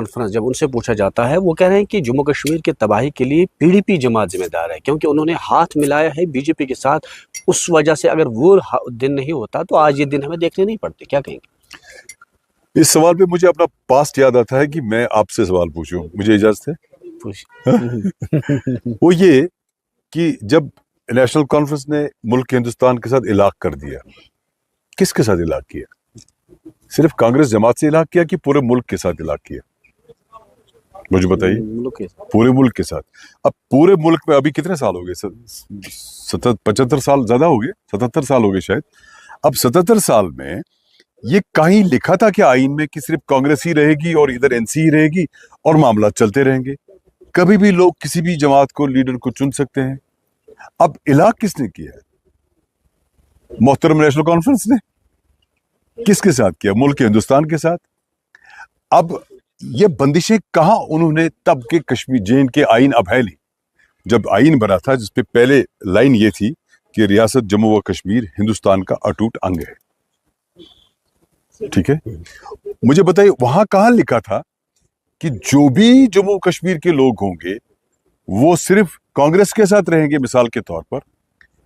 Conference जब उनसे पूछा जाता है, वो कह रहे हैं कि जम्मू कश्मीर की तबाही के लिए पीडीपी जमात जिम्मेदार है, क्योंकि उन्होंने हाथ मिलाया है बीजेपी के साथ। उस वजह से अगर वो दिन नहीं होता तो आज ये दिन हमें देखने नहीं पड़ते। क्या कहेंगे? इस सवाल पे मुझे अपना पास्ट याद आता है कि मैं आपसे सवाल पूछूं, मुझे इजाजत है? वो ये कि जब नेशनल कॉन्फ्रेंस ने मुल्क हिंदुस्तान के साथ इलाक कर दिया, किसके साथ इलाक किया? सिर्फ कांग्रेस जमात से इलाक किया कि पूरे मुल्क के साथ इलाक किया? मुझे बताइए। पूरे मुल्क के साथ। अब पूरे मुल्क में अभी कितने साल हो गए? 75 साल, ज्यादा हो गए, 77 साल हो गए शायद। अब 77 साल में ये कहीं लिखा था कि आईन में कि सिर्फ कांग्रेस ही रहेगी और इधर एनसी ही रहेगी और मामला चलते रहेंगे? कभी भी लोग किसी भी जमात को, लीडर को चुन सकते हैं। अब इलाक किसने किया है? मोहतरम नेशनल कॉन्फ्रेंस ने। किसके साथ किया? मुल्क हिंदुस्तान के साथ। अब ये बंदिशें कहां उन्होंने तब के कश्मीर J&K आईन अब है नहीं। जब आईन बना था जिसपे पहले लाइन ये थी कि रियासत जम्मू व कश्मीर हिंदुस्तान का अटूट अंग है, ठीक है? मुझे बताइए वहां कहां लिखा था कि जो भी जम्मू कश्मीर के लोग होंगे वो सिर्फ कांग्रेस के साथ रहेंगे, मिसाल के तौर पर,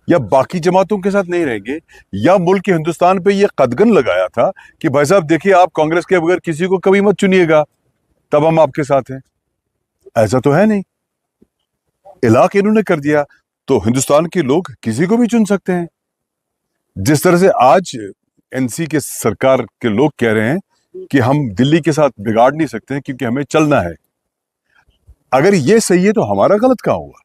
या बाकी जमातों के साथ नहीं रहेंगे? या मुल्क हिंदुस्तान पे ये कदगन लगाया था कि भाई साहब देखिए, आप कांग्रेस के बगैर किसी को कभी मत चुनिएगा, तब हम आपके साथ हैं? ऐसा तो है नहीं। इलाक इन्होंने कर दिया तो हिंदुस्तान के लोग किसी को भी चुन सकते हैं। जिस तरह से आज एनसी के सरकार के लोग कह रहे हैं कि हम दिल्ली के साथ बिगाड़ नहीं सकते हैं क्योंकि हमें चलना है। अगर ये सही है तो हमारा गलत कहां हुआ?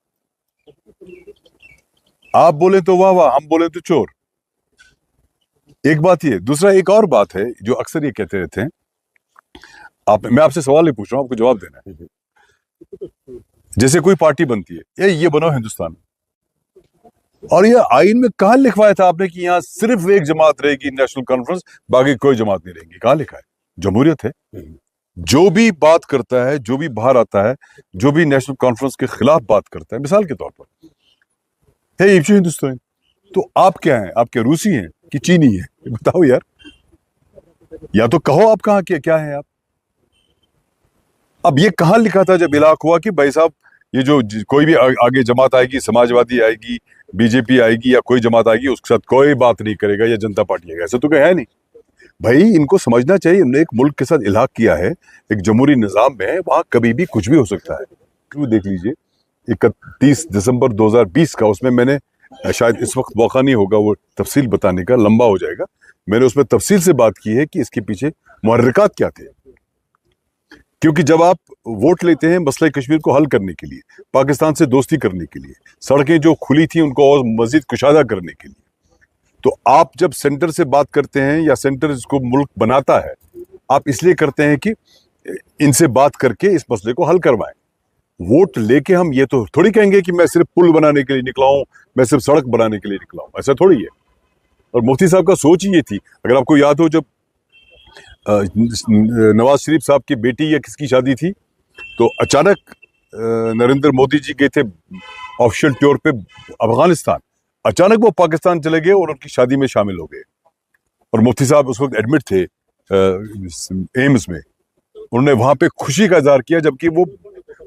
आप बोले तो वाह वाह, हम बोले तो चोर। एक बात ये। दूसरा एक और बात है जो अक्सर ये कहते रहते हैं, मैं आपसे सवाल ही पूछ रहा हूं, आपको जवाब देना है। जैसे कोई पार्टी बनती है, ये बनाओ हिंदुस्तान, और ये आईन में कहां लिखवाया था आपने कि यहां सिर्फ एक जमात रहेगी, नेशनल कॉन्फ्रेंस, बाकी कोई जमात नहीं रहेगी? कहां लिखा है? जमहूरियत है। जो भी बात करता है, जो भी बाहर आता है, जो भी नेशनल कॉन्फ्रेंस के खिलाफ बात करता है, मिसाल के तौर पर है इब्शु हिंदुस्तान, तो आप क्या हैं? आप क्या रूसी हैं कि चीनी है? बताओ यार, या तो कहो आप कहां क्या है आप। अब ये कहां लिखा था जब इलाक हुआ कि भाई साहब ये जो कोई भी आगे जमात आएगी, समाजवादी आएगी, बीजेपी आएगी या कोई जमात आएगी, उसके साथ कोई बात नहीं करेगा, या जनता पार्टी आएगा? ऐसा तो क्या है नहीं भाई। इनको समझना चाहिए, हमने एक मुल्क के साथ इलाक किया है, एक जमहूरी निजाम में है, वहां कभी भी कुछ भी हो सकता है। क्यों? देख लीजिए 31 दिसंबर 2020 का, उसमें मैंने, शायद इस वक्त मौका नहीं होगा वो तफसील बताने का, लंबा हो जाएगा, मैंने उसमें तफसील से बात की है कि इसके पीछे मुहर्रिकात क्या थे। क्योंकि जब आप वोट लेते हैं मसले कश्मीर को हल करने के लिए, पाकिस्तान से दोस्ती करने के लिए, सड़कें जो खुली थी उनको और मजीद कुशादा करने के लिए, तो आप जब सेंटर से बात करते हैं या सेंटर इसको मुल्क बनाता है, आप इसलिए करते हैं कि इनसे बात करके इस मसले को हल करवाएं। वोट लेके हम ये तो थोड़ी कहेंगे कि मैं सिर्फ पुल बनाने के लिए निकला हूं, मैं सिर्फ सड़क बनाने के लिए निकला हूं, ऐसा थोड़ी है। और मुफ्ती साहब का सोच ही ये थी। अगर आपको याद हो, जब नवाज शरीफ साहब की बेटी या किसकी शादी थी, तो अचानक नरेंद्र मोदी जी गए थे ऑफिशियल टूर पे अफगानिस्तान, अचानक वो पाकिस्तान चले गए और उनकी शादी में शामिल हो गए। और मुफ्ती साहब उस वक्त एडमिट थे एम्स में, उन्होंने वहां पे खुशी का इजहार किया, जबकि वो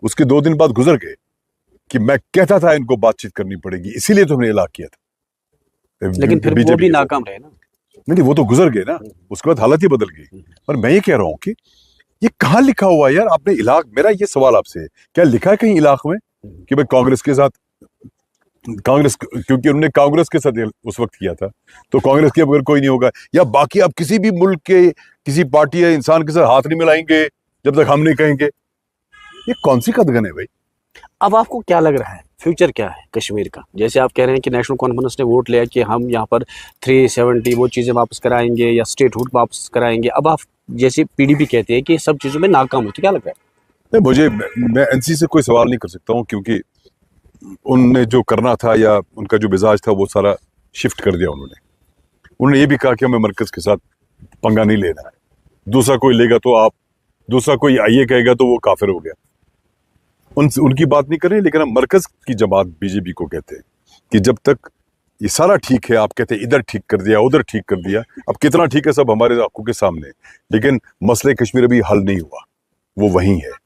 उसके 2 दिन बाद गुजर गए कि मैं कहता था इनको बातचीत करनी पड़ेगी, इसीलिए तो हमने इलाक किया था। लेकिन फिर वो भी नाकाम रहे ना। नहीं, वो तो गुजर गए ना, उसके बाद हालत ही बदल गई। और मैं ये कह रहा हूं कि ये कहां लिखा हुआ है यार आपने इलाक? मेरा ये सवाल आपसे है, क्या लिखा है कहीं इलाक में कि भाई कांग्रेस के साथ, कांग्रेस, क्योंकि उन्होंने कांग्रेस के साथ उस वक्त किया था, तो कांग्रेस के बगैर कोई नहीं होगा, या बाकी आप किसी भी मुल्क के किसी पार्टी या इंसान के साथ हाथ नहीं मिलाएंगे जब तक हम नहीं कहेंगे? ये कौन सी कदगन है भाई? अब आपको क्या लग रहा है फ्यूचर क्या है कश्मीर का? जैसे आप कह रहे हैं कि नेशनल कॉन्फ्रेंस ने वोट लिया कि हम यहाँ पर 370 वो चीज़ें वापस कराएंगे या स्टेटहुड वापस कराएंगे। अब आप जैसे पीडीपी कहते हैं कि सब चीज़ों में नाकाम हो, तो क्या लग रहा है? नहीं, मैं एनसी से कोई सवाल नहीं कर सकता हूँ, क्योंकि उनने जो करना था या उनका जो मिजाज था वो सारा शिफ्ट कर दिया उन्होंने ये भी कहा कि हमें मरकज के साथ पंगा नहीं लेना है, दूसरा कोई लेगा तो आप, दूसरा कोई ये कहेगा तो वो काफिर हो गया। उनकी बात नहीं कर रहे, लेकिन हम मरकज की जमात बीजेपी को कहते हैं कि जब तक ये सारा ठीक है, आप कहते हैं इधर ठीक कर दिया, उधर ठीक कर दिया, अब कितना ठीक है सब हमारे आंखों के सामने, लेकिन मसले कश्मीर अभी हल नहीं हुआ। वो वहीं है।